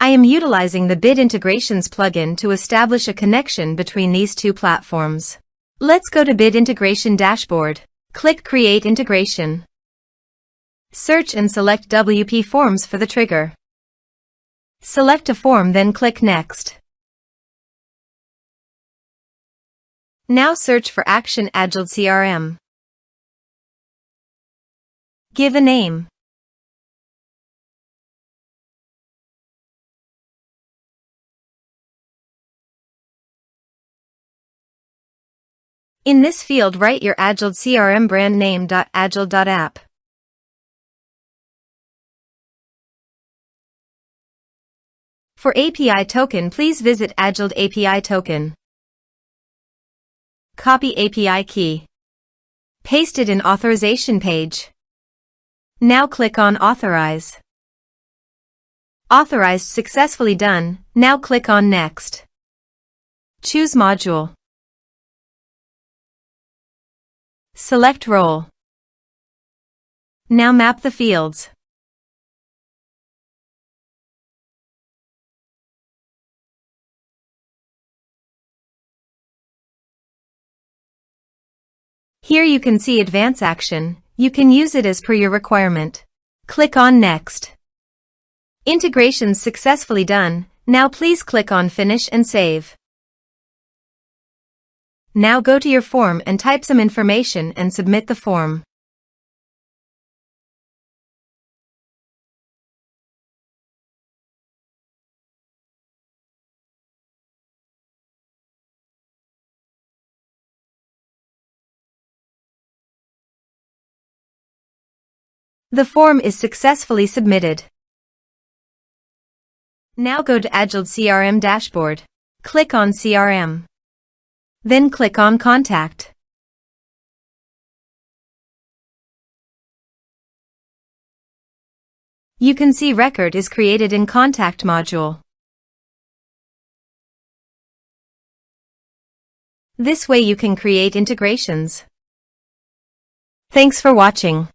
I am utilizing the Bit Integrations plugin to establish a connection between these two platforms. Let's go to Bit Integration Dashboard. Click Create Integration. Search and select WPForms for the trigger. Select a form, then click Next. Now search for Action Agiled CRM. Give a name. In this field, write your Agiled CRM brand name. Agiled.app. For API token, please visit Agiled API token. Copy API key. Paste it in authorization page. Now click on Authorize. Authorized, successfully done. Now click on Next. Choose module. Select role. Now map the fields. Here you can see Advance Action. You can use it as per your requirement. Click on Next. Integrations successfully done. Now please click on Finish and Save. Now go to your form and type some information and submit the form. The form is successfully submitted. Now go to Agiled CRM Dashboard. Click on CRM. Then click on Contact. You can see record is created in Contact module. This way you can create integrations. Thanks for watching.